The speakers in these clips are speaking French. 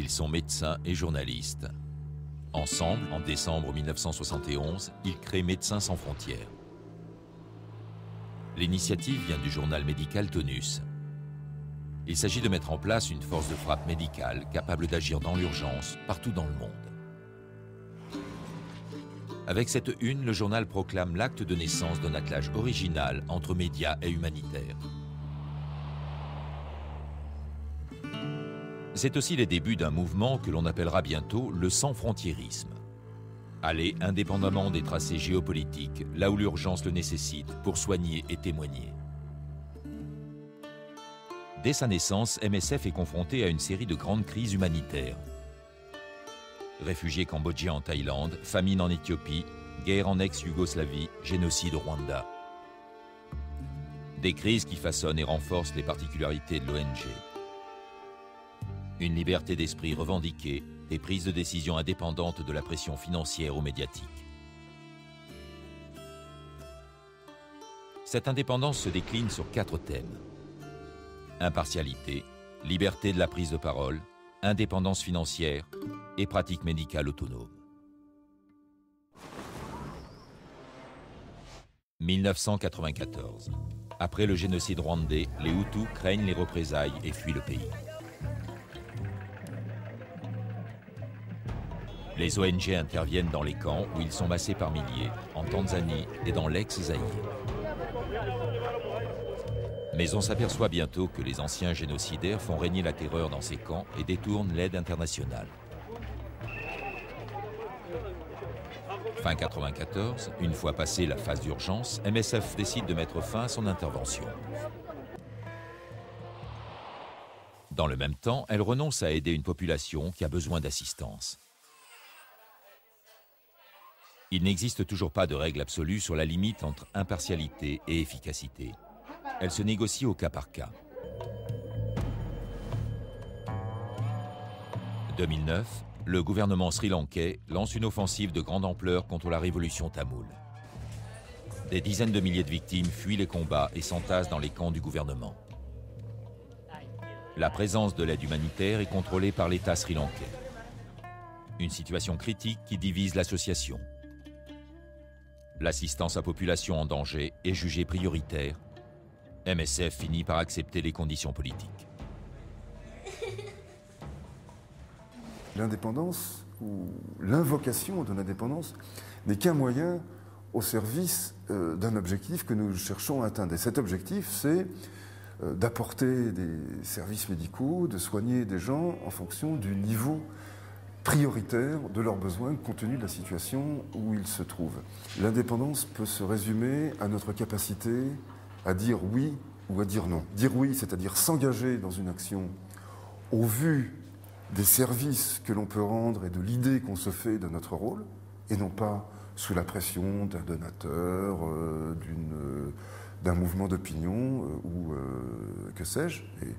Ils sont médecins et journalistes. Ensemble, en décembre 1971, ils créent Médecins sans frontières. L'initiative vient du journal médical Tonus. Il s'agit de mettre en place une force de frappe médicale capable d'agir dans l'urgence partout dans le monde. Avec cette une, le journal proclame l'acte de naissance d'un attelage original entre médias et humanitaires. C'est aussi les débuts d'un mouvement que l'on appellera bientôt le sans-frontiérisme. Aller indépendamment des tracés géopolitiques, là où l'urgence le nécessite, pour soigner et témoigner. Dès sa naissance, MSF est confronté à une série de grandes crises humanitaires. Réfugiés cambodgiens en Thaïlande, famine en Éthiopie, guerre en ex-Yougoslavie, génocide au Rwanda. Des crises qui façonnent et renforcent les particularités de l'ONG. Une liberté d'esprit revendiquée, des prises de décision indépendantes de la pression financière ou médiatique. Cette indépendance se décline sur 4 thèmes. Impartialité, liberté de la prise de parole, indépendance financière et pratique médicale autonome. 1994. Après le génocide rwandais, les Hutus craignent les représailles et fuient le pays. Les ONG interviennent dans les camps où ils sont massés par milliers, en Tanzanie et dans l'ex-Zaïre. Mais on s'aperçoit bientôt que les anciens génocidaires font régner la terreur dans ces camps et détournent l'aide internationale. Fin 1994, une fois passée la phase d'urgence, MSF décide de mettre fin à son intervention. Dans le même temps, elle renonce à aider une population qui a besoin d'assistance. Il n'existe toujours pas de règle absolue sur la limite entre impartialité et efficacité. Elle se négocie au cas par cas. 2009, le gouvernement sri-lankais lance une offensive de grande ampleur contre la révolution tamoule. Des dizaines de milliers de victimes fuient les combats et s'entassent dans les camps du gouvernement. La présence de l'aide humanitaire est contrôlée par l'État sri-lankais. Une situation critique qui divise l'association. L'assistance à population en danger est jugée prioritaire. MSF finit par accepter les conditions politiques. L'indépendance ou l'invocation de l'indépendance n'est qu'un moyen au service d'un objectif que nous cherchons à atteindre. Et cet objectif, c'est d'apporter des services médicaux, de soigner des gens en fonction du niveau prioritaire de leurs besoins compte tenu de la situation où ils se trouvent. L'indépendance peut se résumer à notre capacité à dire oui ou à dire non. Dire oui, c'est-à-dire s'engager dans une action au vu des services que l'on peut rendre et de l'idée qu'on se fait de notre rôle, et non pas sous la pression d'un donateur, d'un mouvement d'opinion ou que sais-je. Et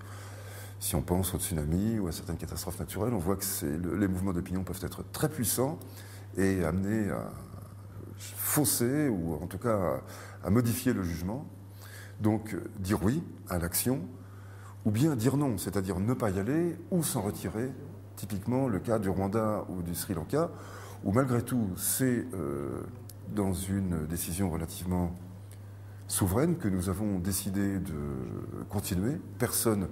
si on pense au tsunami ou à certaines catastrophes naturelles, on voit que les mouvements d'opinion peuvent être très puissants et amener à fausser ou en tout cas à modifier le jugement. Donc dire oui à l'action ou bien dire non, c'est-à-dire ne pas y aller ou s'en retirer, typiquement le cas du Rwanda ou du Sri Lanka, où malgré tout c'est dans une décision relativement souveraine que nous avons décidé de continuer. Personne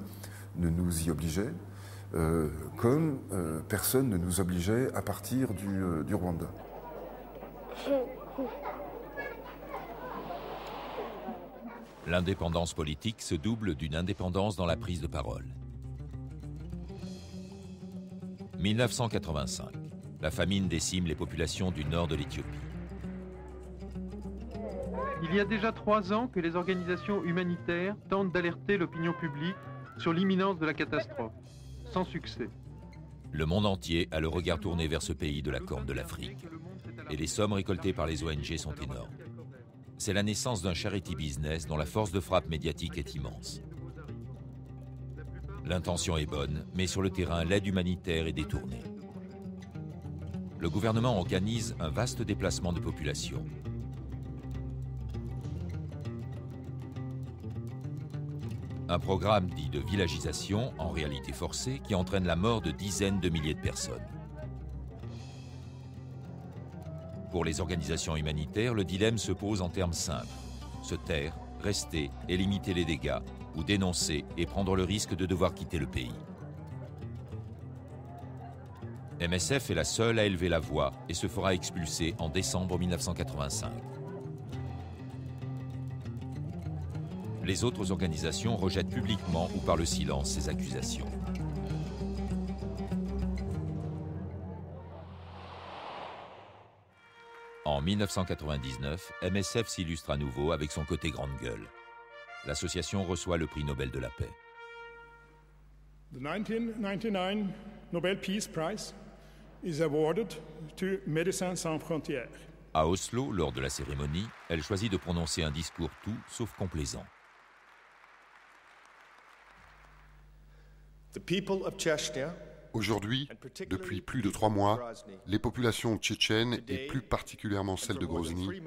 ne nous y obligeait, comme personne ne nous obligeait à partir du Rwanda. L'indépendance politique se double d'une indépendance dans la prise de parole. 1985. La famine décime les populations du nord de l'Éthiopie. Il y a déjà 3 ans que les organisations humanitaires tentent d'alerter l'opinion publique sur l'imminence de la catastrophe, sans succès. Le monde entier a le regard tourné vers ce pays de la Corne de l'Afrique. Et les sommes récoltées par les ONG sont énormes. C'est la naissance d'un charity business dont la force de frappe médiatique est immense. L'intention est bonne, mais sur le terrain, l'aide humanitaire est détournée. Le gouvernement organise un vaste déplacement de population. Un programme dit de villagisation, en réalité forcée, qui entraîne la mort de dizaines de milliers de personnes. Pour les organisations humanitaires, le dilemme se pose en termes simples. Se taire, rester et limiter les dégâts, ou dénoncer et prendre le risque de devoir quitter le pays. MSF est la seule à élever la voix et se fera expulser en décembre 1985. Les autres organisations rejettent publiquement ou par le silence ces accusations. En 1999, MSF s'illustre à nouveau avec son côté grande gueule. L'association reçoit le prix Nobel de la paix. The 1999 Nobel Peace Prize is awarded to Médecins Sans Frontières. À Oslo, lors de la cérémonie, elle choisit de prononcer un discours tout sauf complaisant. The people of Chechnya. Aujourd'hui, depuis plus de 3 mois, les populations tchétchènes, et plus particulièrement celles de Grozny,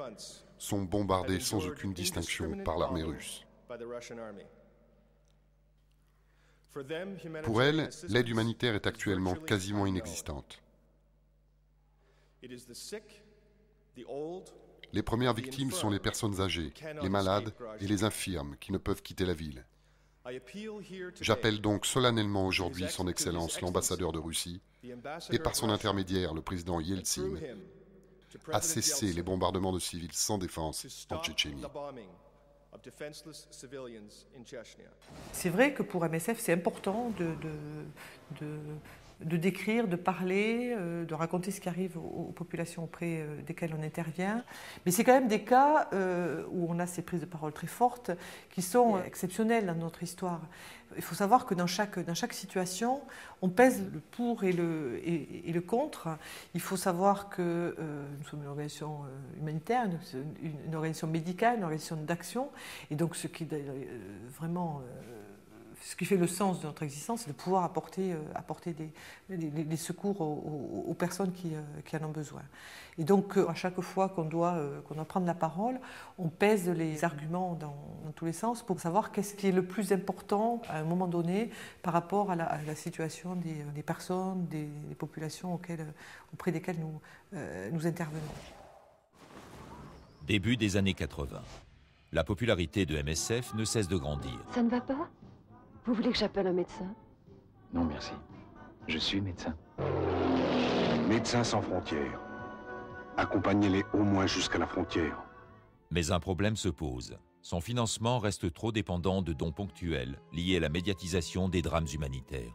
sont bombardées sans aucune distinction par l'armée russe. Pour elles, l'aide humanitaire est actuellement quasiment inexistante. Les premières victimes sont les personnes âgées, les malades et les infirmes qui ne peuvent quitter la ville. J'appelle donc solennellement aujourd'hui son Excellence l'ambassadeur de Russie et par son intermédiaire le président Yeltsin à cesser les bombardements de civils sans défense en Tchétchénie. C'est vrai que pour MSF, c'est important de décrire, de parler, de raconter ce qui arrive aux populations auprès desquelles on intervient. Mais c'est quand même des cas où on a ces prises de parole très fortes qui sont exceptionnelles dans notre histoire. Il faut savoir que dans chaque situation, on pèse le pour et le contre. Il faut savoir que nous sommes une organisation humanitaire, une organisation médicale, une organisation d'action. Et donc ce qui vraiment... Ce qui fait le sens de notre existence, c'est de pouvoir apporter des secours aux personnes qui en ont besoin. Et donc, à chaque fois qu'on doit prendre la parole, on pèse les arguments dans tous les sens pour savoir qu'est-ce qui est le plus important à un moment donné par rapport à la situation des personnes, des populations auprès desquelles nous intervenons. Début des années 80. La popularité de MSF ne cesse de grandir. Ça ne va pas ? Vous voulez que j'appelle un médecin ? Non, merci. Je suis médecin. Médecins sans frontières. Accompagnez-les au moins jusqu'à la frontière. Mais un problème se pose. Son financement reste trop dépendant de dons ponctuels liés à la médiatisation des drames humanitaires.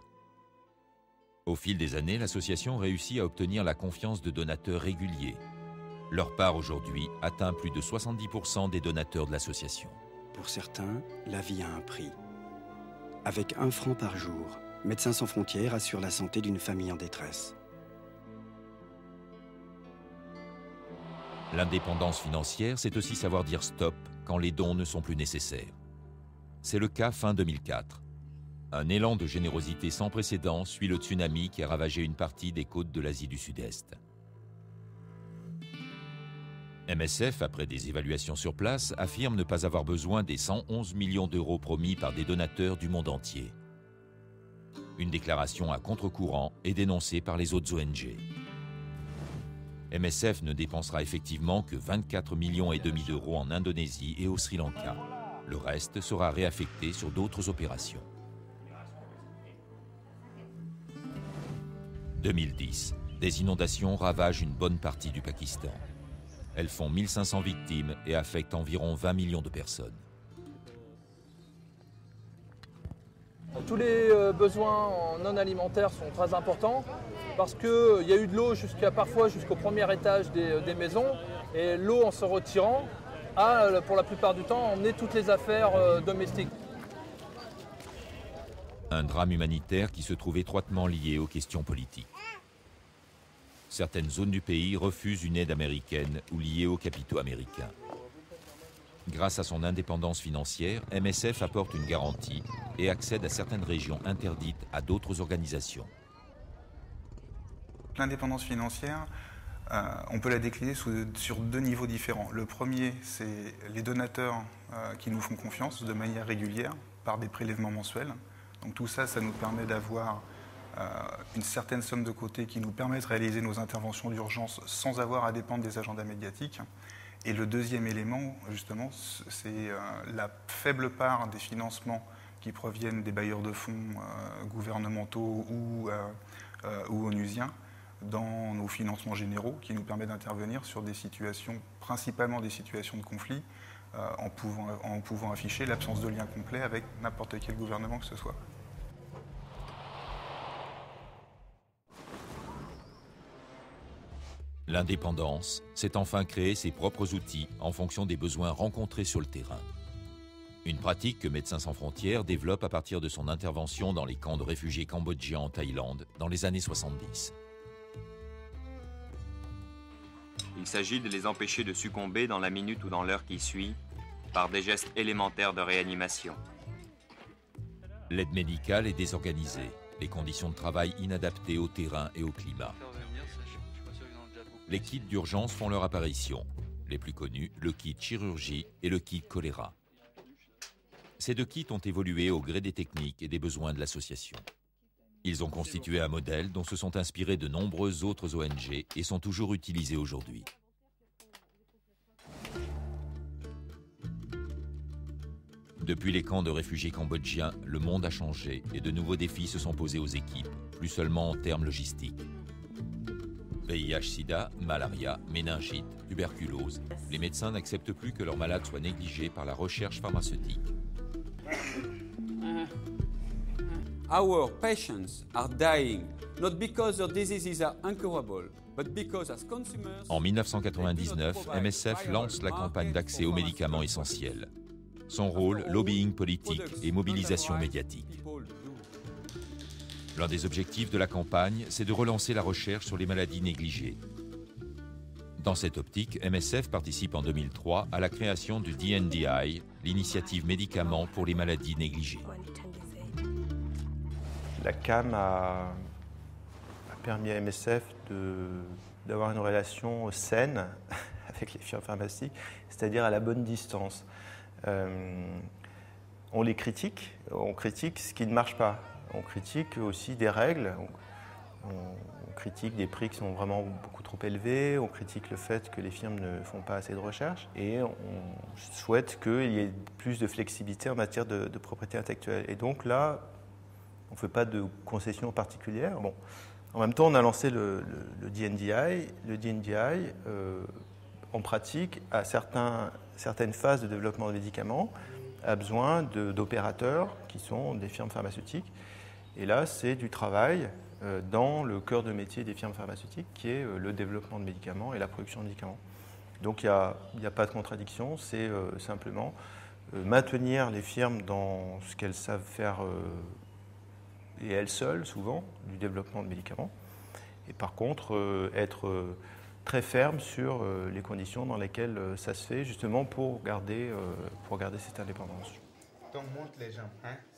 Au fil des années, l'association réussit à obtenir la confiance de donateurs réguliers. Leur part aujourd'hui atteint plus de 70% des donateurs de l'association. Pour certains, la vie a un prix. Avec 1 franc par jour, Médecins sans frontières assure la santé d'une famille en détresse. L'indépendance financière, c'est aussi savoir dire stop quand les dons ne sont plus nécessaires. C'est le cas fin 2004. Un élan de générosité sans précédent suit le tsunami qui a ravagé une partie des côtes de l'Asie du Sud-Est. MSF, après des évaluations sur place, affirme ne pas avoir besoin des 111 millions d'euros promis par des donateurs du monde entier. Une déclaration à contre-courant est dénoncée par les autres ONG. MSF ne dépensera effectivement que 24,5 millions d'euros en Indonésie et au Sri Lanka. Le reste sera réaffecté sur d'autres opérations. 2010. Des inondations ravagent une bonne partie du Pakistan. Elles font 1500 victimes et affectent environ 20 millions de personnes. Tous les besoins non alimentaires sont très importants parce qu'il y a eu de l'eau parfois jusqu'au premier étage des maisons et l'eau en se retirant a, pour la plupart du temps, emmené toutes les affaires domestiques. Un drame humanitaire qui se trouve étroitement lié aux questions politiques. Certaines zones du pays refusent une aide américaine ou liée aux capitaux américains. Grâce à son indépendance financière, MSF apporte une garantie et accède à certaines régions interdites à d'autres organisations. L'indépendance financière On peut la décliner sur deux niveaux différents. Le premier, c'est les donateurs qui nous font confiance de manière régulière par des prélèvements mensuels. Donc tout ça, ça nous permet d'avoir une certaine somme de côté qui nous permet de réaliser nos interventions d'urgence sans avoir à dépendre des agendas médiatiques. Et le deuxième élément, justement, c'est la faible part des financements qui proviennent des bailleurs de fonds gouvernementaux ou onusiens dans nos financements généraux, qui nous permet d'intervenir sur des situations, principalement des situations de conflit, en pouvant afficher l'absence de lien complet avec n'importe quel gouvernement que ce soit. L'indépendance, c'est enfin créer ses propres outils en fonction des besoins rencontrés sur le terrain. Une pratique que Médecins sans frontières développe à partir de son intervention dans les camps de réfugiés cambodgiens en Thaïlande dans les années 70. Il s'agit de les empêcher de succomber dans la minute ou dans l'heure qui suit par des gestes élémentaires de réanimation. L'aide médicale est désorganisée, les conditions de travail inadaptées au terrain et au climat. Les kits d'urgence font leur apparition. Les plus connus, le kit chirurgie et le kit choléra. Ces deux kits ont évolué au gré des techniques et des besoins de l'association. Ils ont constitué un modèle dont se sont inspirés de nombreuses autres ONG et sont toujours utilisés aujourd'hui. Depuis les camps de réfugiés cambodgiens, le monde a changé et de nouveaux défis se sont posés aux équipes, plus seulement en termes logistiques. VIH-Sida, malaria, méningite, tuberculose, les médecins n'acceptent plus que leurs malades soient négligés par la recherche pharmaceutique. Our patients are dying, not because their diseases are incurable, but because as consumers... En 1999, MSF lance la campagne d'accès aux médicaments essentiels. Son rôle, lobbying politique et mobilisation médiatique. L'un des objectifs de la campagne, c'est de relancer la recherche sur les maladies négligées. Dans cette optique, MSF participe en 2003 à la création du DNDi, l'initiative médicaments pour les maladies négligées. La CAM a permis à MSF d'avoir une relation saine avec les firmes pharmaceutiques, c'est-à-dire à la bonne distance. On les critique, on critique ce qui ne marche pas. On critique aussi des règles, on critique des prix qui sont vraiment beaucoup trop élevés, on critique le fait que les firmes ne font pas assez de recherche et on souhaite qu'il y ait plus de flexibilité en matière de propriété intellectuelle. Et donc là, on ne fait pas de concessions particulières. Bon. En même temps, on a lancé le DNDi. Le DNDi, en pratique, à certaines phases de développement de médicaments, a besoin d'opérateurs qui sont des firmes pharmaceutiques. Et là, c'est du travail dans le cœur de métier des firmes pharmaceutiques, qui est le développement de médicaments et la production de médicaments. Donc il n'y a pas de contradiction, c'est simplement maintenir les firmes dans ce qu'elles savent faire, et elles seules, souvent, du développement de médicaments. Et par contre, être très ferme sur les conditions dans lesquelles ça se fait, justement pour garder cette indépendance.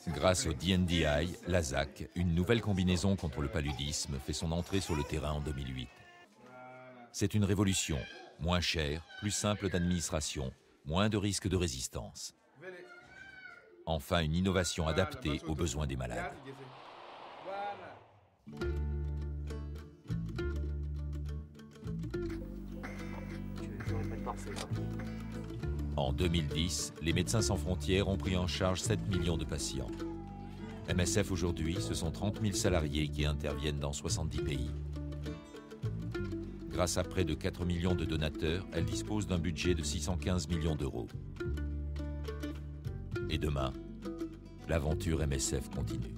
Grâce au DNDi, l'AZAC, une nouvelle combinaison contre le paludisme, fait son entrée sur le terrain en 2008. C'est une révolution, moins chère, plus simple d'administration, moins de risques de résistance. Enfin, une innovation adaptée aux besoins des malades. En 2010, les Médecins sans frontières ont pris en charge 7 millions de patients. MSF aujourd'hui, ce sont 30 000 salariés qui interviennent dans 70 pays. Grâce à près de 4 millions de donateurs, elle dispose d'un budget de 615 millions d'euros. Et demain, l'aventure MSF continue.